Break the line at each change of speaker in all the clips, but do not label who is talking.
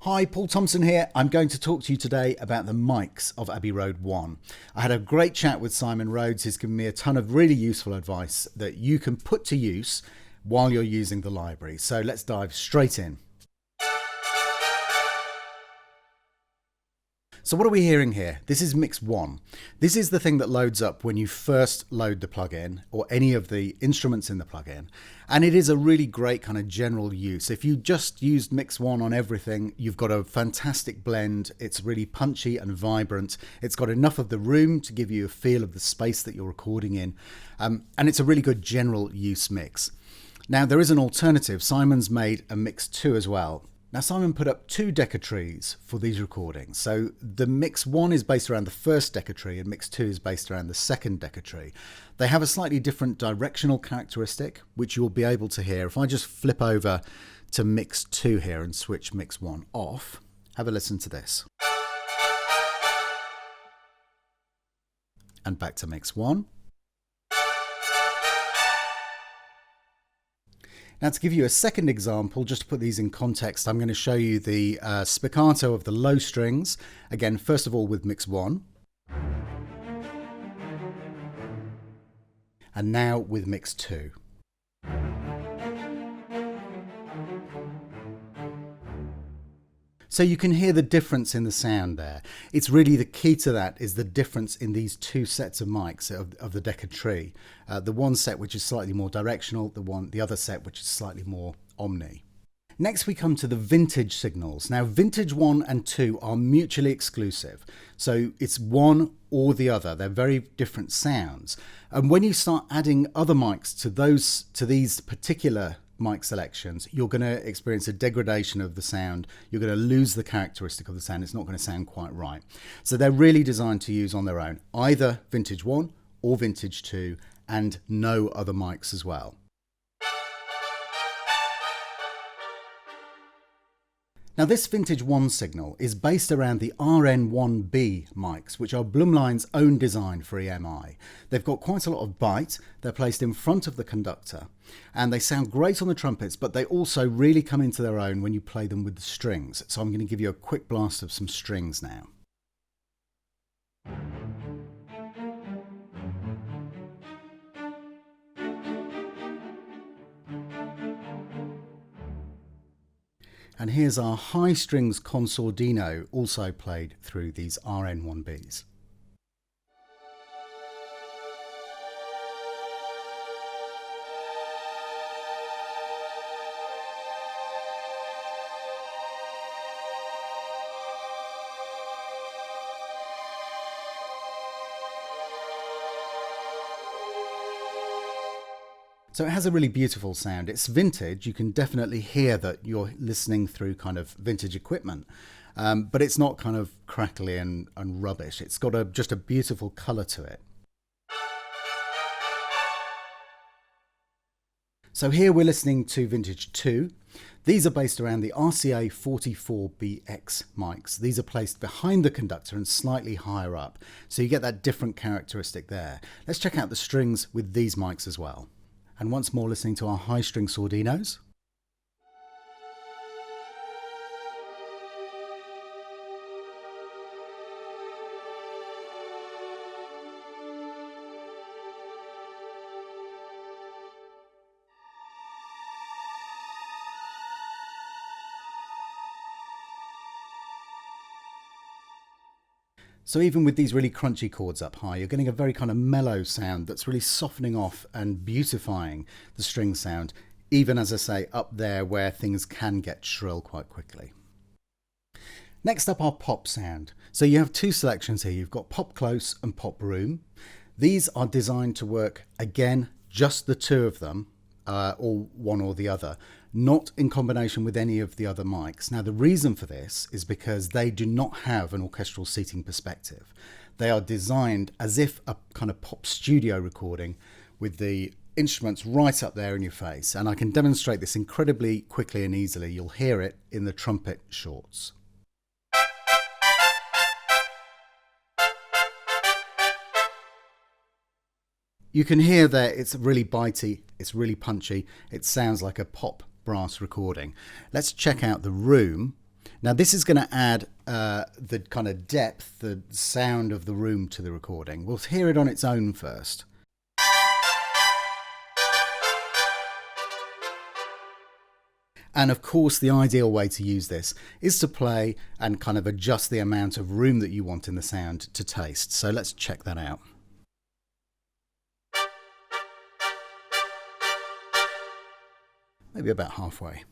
Hi, Paul Thompson here. I'm going to talk to you today about the mics of Abbey Road ONE. I had a great chat with Simon Rhodes. He's given me a ton of really useful advice that you can put to use while you're using the library. So let's dive straight in. So what are we hearing here? This is mix 1. This is the thing that loads up when you first load the plugin or any of the instruments in the plugin. And it is a really great kind of general use. If you just used mix 1 on everything, you've got a fantastic blend. It's really punchy and vibrant. It's got enough of the room to give you a feel of the space that you're recording in. And it's a really good general use mix. Now there is an alternative. Simon's made a mix 2 as well. Now Simon put up 2 Decca trees for these recordings. So the mix 1 is based around the first Decca tree and mix 2 is based around the second Decca tree. They have a slightly different directional characteristic, which you'll be able to hear. If I just flip over to mix 2 here and switch mix 1 off, have a listen to this. And back to mix 1. Now to give you a second example, just to put these in context, I'm going to show you the spiccato of the low strings. Again, first of all with mix 1. And now with mix 2. So you can hear the difference in the sound there. It's really the key to that is the difference in these 2 sets of mics of the Decca tree. The one set which is slightly more directional, the other set which is slightly more omni. Next we come to the vintage signals. Now vintage 1 and 2 are mutually exclusive. So it's one or the other. They're very different sounds. And when you start adding other mics to these particular mic selections, you're going to experience a degradation of the sound. You're going to lose the characteristic of the sound. It's not going to sound quite right. So they're really designed to use on their own, either vintage 1 or vintage 2, and no other mics as well. Now this vintage 1 signal is based around the RN1B mics, which are Blumlein's own design for EMI. They've got quite a lot of bite, they're placed in front of the conductor, and they sound great on the trumpets, but they also really come into their own when you play them with the strings. So I'm going to give you a quick blast of some strings now. And here's our high strings consordino, also played through these RN1Bs. So it has a really beautiful sound. It's vintage. You can definitely hear that you're listening through kind of vintage equipment, but it's not kind of crackly and rubbish. It's got just a beautiful colour to it. So here we're listening to vintage 2. These are based around the RCA 44BX mics. These are placed behind the conductor and slightly higher up. So you get that different characteristic there. Let's check out the strings with these mics as well. And once more listening to our high string sordinos. So even with these really crunchy chords up high, you're getting a very kind of mellow sound that's really softening off and beautifying the string sound, even as I say, up there where things can get shrill quite quickly. Next up, our pop sound. So you have 2 selections here. You've got pop close and pop room. These are designed to work, again, just the 2 of them, or one or the other, not in combination with any of the other mics. Now the reason for this is because they do not have an orchestral seating perspective. They are designed as if a kind of pop studio recording with the instruments right up there in your face, and I can demonstrate this incredibly quickly and easily. You'll hear it in the trumpet shorts. You can hear there it's really bitey, it's really punchy, it sounds like a pop brass recording. Let's check out the room. Now this is going to add the kind of depth, the sound of the room to the recording. We'll hear it on its own first. And of course, the ideal way to use this is to play and kind of adjust the amount of room that you want in the sound to taste. So let's check that out. Maybe about halfway.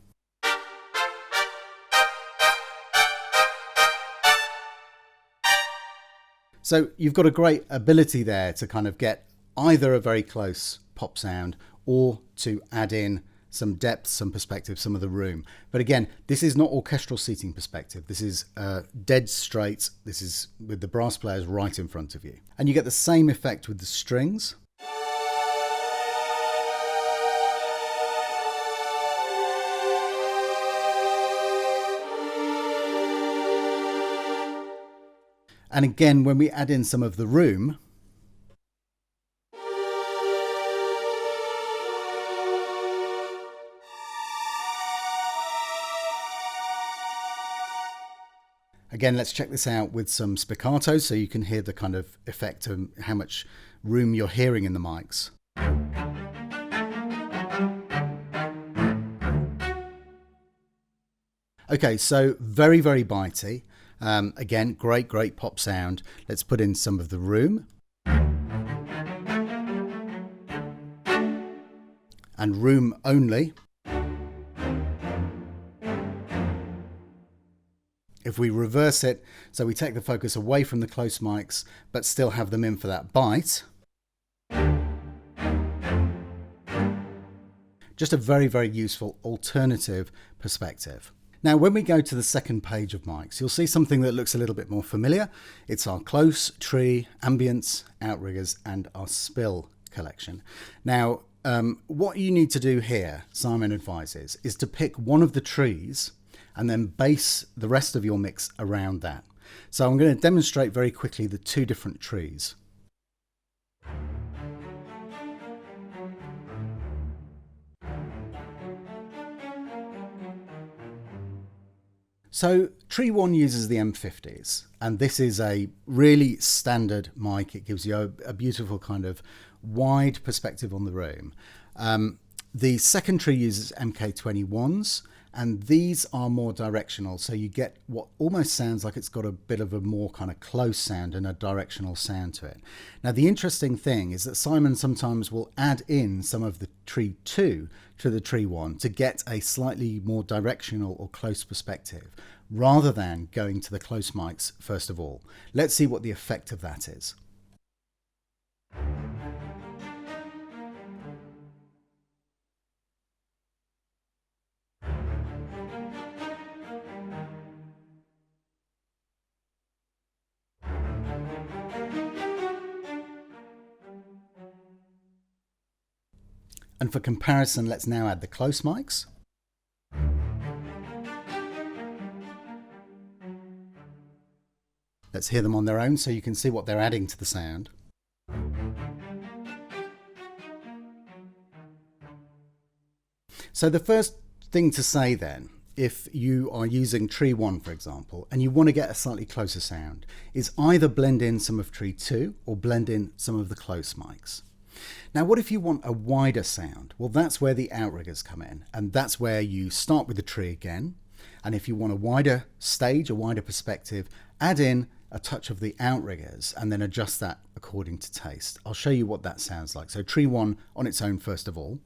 So you've got a great ability there to kind of get either a very close pop sound or to add in some depth, some perspective, some of the room. But again, this is not orchestral seating perspective. This is dead straight. This is with the brass players right in front of you. And you get the same effect with the strings. And again, when we add in some of the room, again, let's check this out with some spiccato so you can hear the kind of effect of how much room you're hearing in the mics. Okay, so very, very bitey. Again, great pop sound. Let's put in some of the room. And room only. If we reverse it, so we take the focus away from the close mics, but still have them in for that bite. Just a very, very useful alternative perspective. Now, when we go to the second page of mics, you'll see something that looks a little bit more familiar. It's our close, tree, ambience, outriggers, and our spill collection. Now, what you need to do here, Simon advises, is to pick one of the trees and then base the rest of your mix around that. So I'm going to demonstrate very quickly the two different trees. So tree 1 uses the M50s, and this is a really standard mic. It gives you a beautiful kind of wide perspective on the room. The second tree uses MK21s, and these are more directional, so you get what almost sounds like it's got a bit of a more kind of close sound and a directional sound to it. Now, the interesting thing is that Simon sometimes will add in some of the tree 2 to the tree 1 to get a slightly more directional or close perspective, rather than going to the close mics first of all. Let's see what the effect of that is. And for comparison, let's now add the close mics. Let's hear them on their own so you can see what they're adding to the sound. So the first thing to say then, if you are using tree 1, for example, and you want to get a slightly closer sound, is either blend in some of tree 2 or blend in some of the close mics. Now, what if you want a wider sound? Well, that's where the outriggers come in, and that's where you start with the tree again. And if you want a wider stage, a wider perspective, add in a touch of the outriggers and then adjust that according to taste. I'll show you what that sounds like. So tree 1 on its own first of all.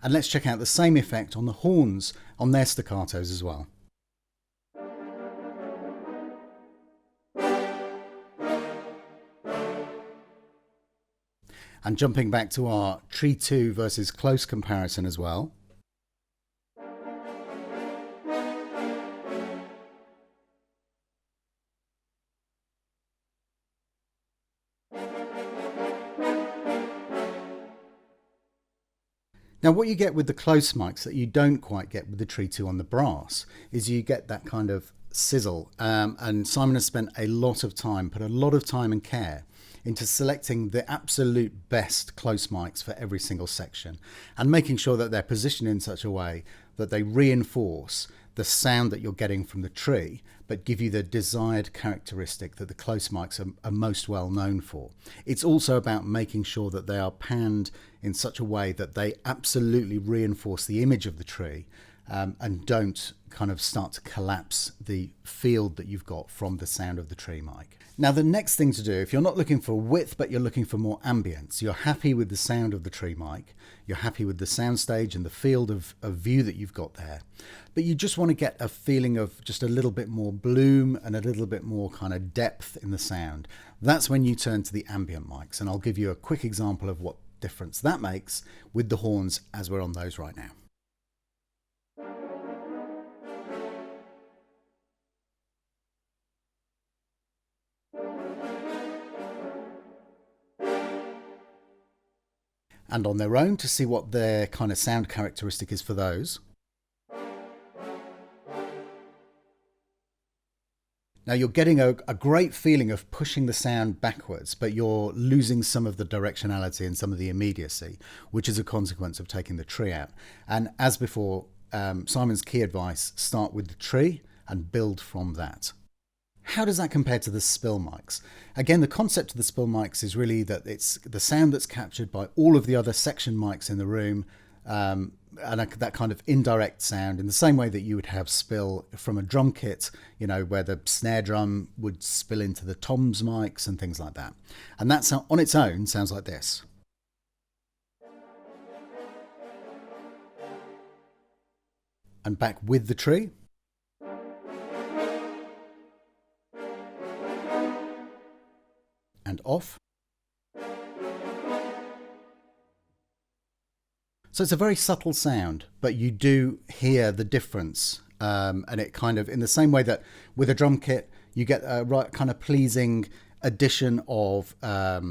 And let's check out the same effect on the horns on their staccatos as well. And jumping back to our tree 2 versus close comparison as well. Now, what you get with the close mics that you don't quite get with the tree 2 on the brass is you get that kind of sizzle, and Simon has spent a lot of time, put a lot of time and care into selecting the absolute best close mics for every single section and making sure that they're positioned in such a way that they reinforce the sound that you're getting from the tree, but give you the desired characteristic that the close mics are most well known for. It's also about making sure that they are panned in such a way that they absolutely reinforce the image of the tree, and don't kind of start to collapse the field that you've got from the sound of the tree mic. Now, the next thing to do, if you're not looking for width but you're looking for more ambience, you're happy with the sound of the tree mic, you're happy with the soundstage and the field of view that you've got there, but you just want to get a feeling of just a little bit more bloom and a little bit more kind of depth in the sound. That's when you turn to the ambient mics, and I'll give you a quick example of what difference that makes with the horns as we're on those right now. And on their own, to see what their kind of sound characteristic is for those. Now you're getting a great feeling of pushing the sound backwards, but you're losing some of the directionality and some of the immediacy, which is a consequence of taking the tree out. And as before, Simon's key advice, start with the tree and build from that. How does that compare to the spill mics? Again, the concept of the spill mics is really that it's the sound that's captured by all of the other section mics in the room, and that kind of indirect sound, in the same way that you would have spill from a drum kit, you know, where the snare drum would spill into the toms mics and things like that. And that on its own sounds like this. And back with the tree. And off. So it's a very subtle sound, but you do hear the difference, and it kind of, in the same way that with a drum kit you get a right kind of pleasing addition of a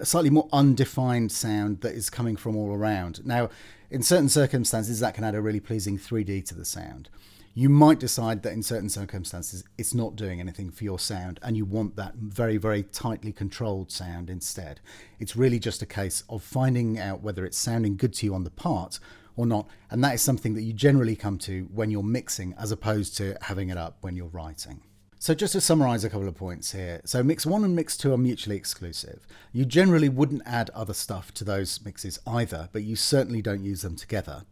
slightly more undefined sound that is coming from all around. Now, in certain circumstances that can add a really pleasing 3D to the sound. You might decide that in certain circumstances it's not doing anything for your sound and you want that very, very tightly controlled sound instead. It's really just a case of finding out whether it's sounding good to you on the part or not, and that is something that you generally come to when you're mixing as opposed to having it up when you're writing. So just to summarise a couple of points here. So mix 1 and mix 2 are mutually exclusive. You generally wouldn't add other stuff to those mixes either, but you certainly don't use them together.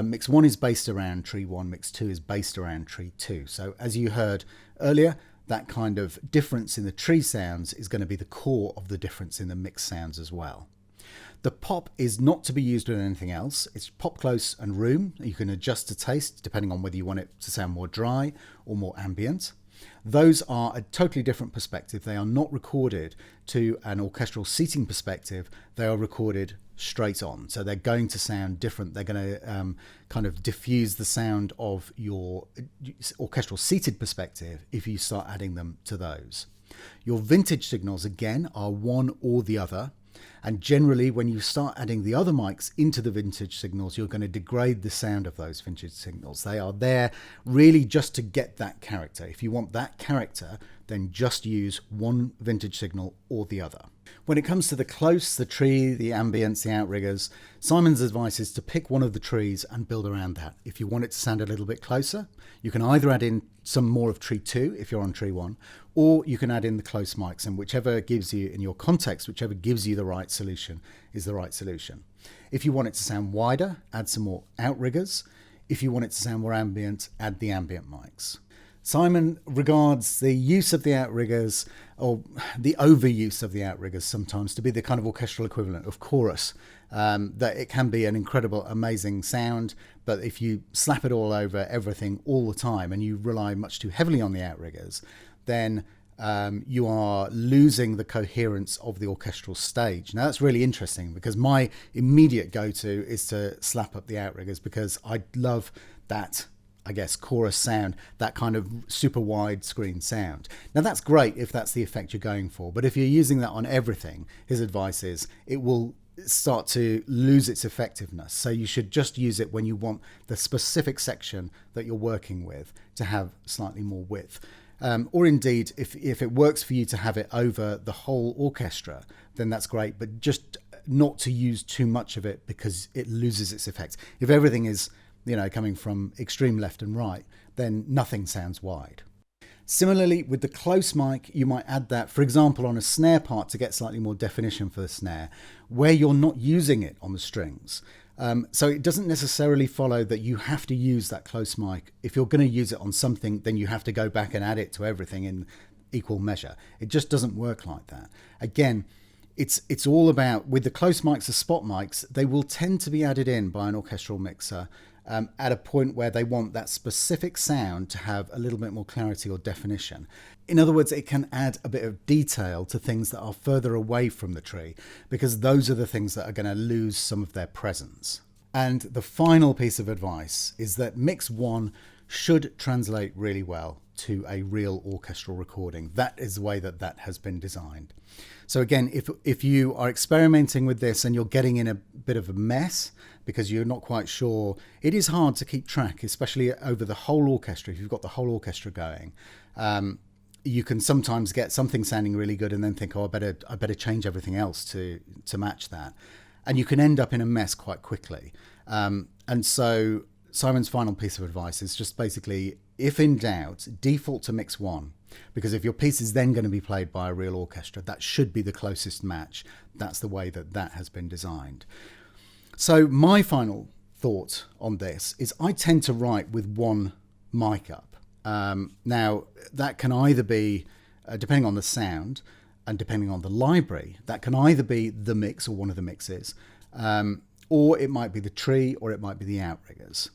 Mix 1 is based around tree 1, mix 2 is based around tree 2. So as you heard earlier, that kind of difference in the tree sounds is going to be the core of the difference in the mix sounds as well. The pop is not to be used with anything else. It's pop close and room. You can adjust to taste depending on whether you want it to sound more dry or more ambient. Those are a totally different perspective. They are not recorded to an orchestral seating perspective. They are recorded straight on. So they're going to sound different. They're going to kind of diffuse the sound of your orchestral seated perspective if you start adding them to those. Your vintage signals, again, are one or the other. And generally, when you start adding the other mics into the vintage signals, you're going to degrade the sound of those vintage signals. They are there really just to get that character. If you want that character, then just use one vintage signal or the other. When it comes to the close, the tree, the ambience, the outriggers, Simon's advice is to pick one of the trees and build around that. If you want it to sound a little bit closer, you can either add in some more of tree 2 if you're on tree 1, or you can add in the close mics, and whichever gives you, in your context, whichever gives you the right solution is the right solution. If you want it to sound wider, add some more outriggers. If you want it to sound more ambient, add the ambient mics. Simon regards the use of the outriggers, or the overuse of the outriggers sometimes, to be the kind of orchestral equivalent of chorus. That it can be an incredible, amazing sound, but if you slap it all over everything all the time and you rely much too heavily on the outriggers, then you are losing the coherence of the orchestral stage. Now that's really interesting because my immediate go-to is to slap up the outriggers because I love that, I guess, chorus sound, that kind of super wide screen sound. Now that's great if that's the effect you're going for, but if you're using that on everything, his advice is it will start to lose its effectiveness. So you should just use it when you want the specific section that you're working with to have slightly more width. Or indeed, if it works for you to have it over the whole orchestra, then that's great, but just not to use too much of it because it loses its effect. If everything is, coming from extreme left and right, then nothing sounds wide. Similarly, with the close mic, you might add that, for example, on a snare part to get slightly more definition for the snare, where you're not using it on the strings. So it doesn't necessarily follow that you have to use that close mic. If you're going to use it on something, then you have to go back and add it to everything in equal measure. It just doesn't work like that. Again, it's all about, with the close mics, the spot mics, they will tend to be added in by an orchestral mixer at a point where they want that specific sound to have a little bit more clarity or definition. In other words, it can add a bit of detail to things that are further away from the tree, because those are the things that are going to lose some of their presence. And the final piece of advice is that Mix 1 should translate really well to a real orchestral recording. That is the way that has been designed. So again, if you are experimenting with this and you're getting in a bit of a mess because you're not quite sure, it is hard to keep track, especially over the whole orchestra. If you've got the whole orchestra going, you can sometimes get something sounding really good and then think, I better change everything else to match that. And you can end up in a mess quite quickly. And so Simon's final piece of advice is just basically, if in doubt, default to Mix 1. Because if your piece is then going to be played by a real orchestra, that should be the closest match. That's the way that has been designed. So my final thought on this is I tend to write with one mic up. Now, that can either be, depending on the sound and depending on the library, that can either be the mix or one of the mixes, or it might be the tree, or it might be the outriggers.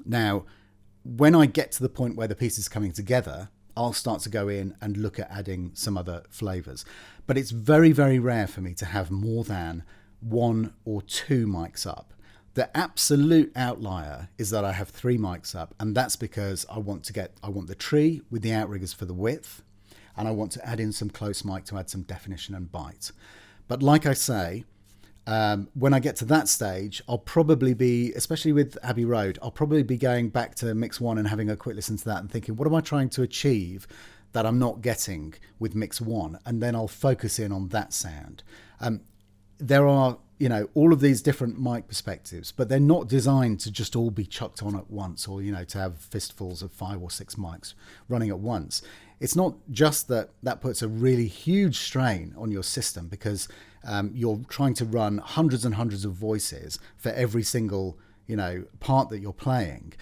Now, when I get to the point where the piece is coming together, I'll start to go in and look at adding some other flavors. But it's very, very rare for me to have more than one or two mics up. The absolute outlier is that I have three mics up, and that's because I want the tree with the outriggers for the width, and I want to add in some close mic to add some definition and bite. But like I say, when I get to that stage, I'll probably be, especially with Abbey Road, I'll probably be going back to Mix 1 and having a quick listen to that and thinking, what am I trying to achieve that I'm not getting with Mix 1? And then I'll focus in on that sound. There are, all of these different mic perspectives, but they're not designed to just all be chucked on at once, or, to have fistfuls of 5 or 6 mics running at once. It's not just that puts a really huge strain on your system, because you're trying to run hundreds and hundreds of voices for every single, part that you're playing.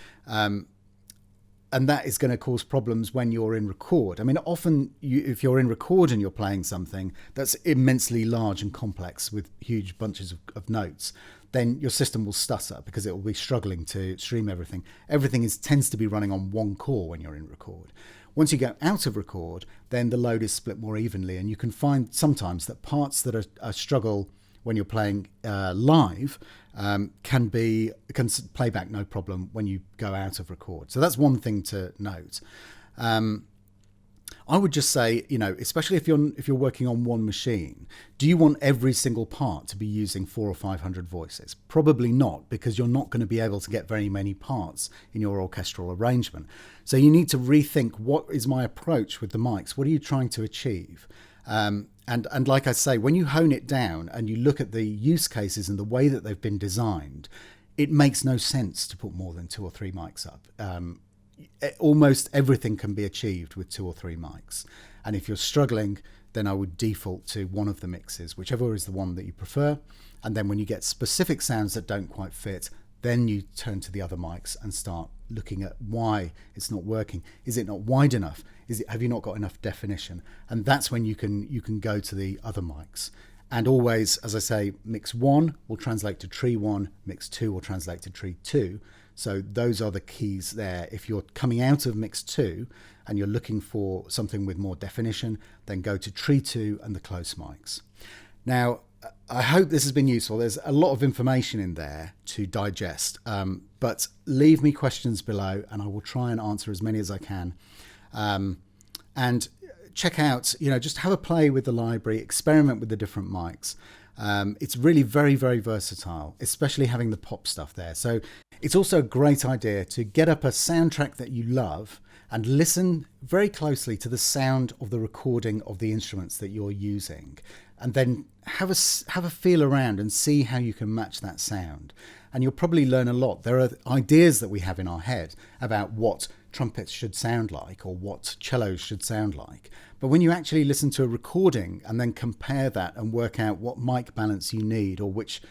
And that is going to cause problems when you're in record. I mean, often if you're in record and you're playing something that's immensely large and complex with huge bunches of notes, then your system will stutter because it will be struggling to stream everything. Everything tends to be running on one core when you're in record. Once you go out of record, then the load is split more evenly, and you can find sometimes that parts that are a struggle when you're playing live can play back no problem when you go out of record. So that's one thing to note. I would just say, especially if you're working on one machine, do you want every single part to be using 400 or 500 voices? Probably not, because you're not going to be able to get very many parts in your orchestral arrangement. So you need to rethink, what is my approach with the mics? What are you trying to achieve? And like I say, when you hone it down and you look at the use cases and the way that they've been designed, it makes no sense to put more than 2 or 3 mics up. Almost everything can be achieved with 2 or 3 mics. And if you're struggling, then I would default to one of the mixes, whichever is the one that you prefer. And then when you get specific sounds that don't quite fit, then you turn to the other mics and start looking at why it's not working. Is it not wide enough? Have you not got enough definition? And that's when you can go to the other mics. And always, as I say, Mix 1 will translate to Tree 1, Mix 2 will translate to Tree 2. So those are the keys there. If you're coming out of Mix 2 and you're looking for something with more definition, then go to Tree 2 and the close mics. Now, I hope this has been useful. There's a lot of information in there to digest, but leave me questions below and I will try and answer as many as I can. And check out, just have a play with the library, experiment with the different mics. It's really very, very versatile, especially having the pop stuff there. So it's also a great idea to get up a soundtrack that you love and listen very closely to the sound of the recording of the instruments that you're using, and then have a feel around and see how you can match that sound. And you'll probably learn a lot. There are ideas that we have in our head about what trumpets should sound like or what cellos should sound like. But when you actually listen to a recording and then compare that and work out what mic balance you need or which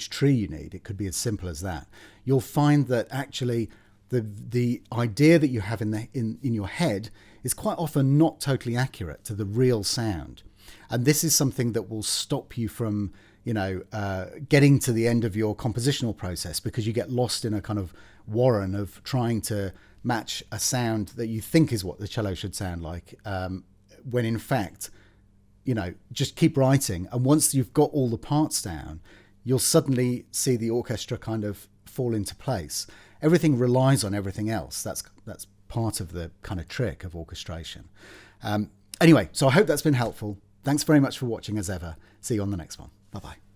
tree you need, it could be as simple as that. You'll find that actually the idea that you have in your head is quite often not totally accurate to the real sound. And this is something that will stop you from getting to the end of your compositional process, because you get lost in a kind of warren of trying to match a sound that you think is what the cello should sound like, when in fact, just keep writing. And once you've got all the parts down, you'll suddenly see the orchestra kind of fall into place. Everything relies on everything else. That's part of the kind of trick of orchestration. Anyway, so I hope that's been helpful. Thanks very much for watching as ever. See you on the next one. Bye-bye.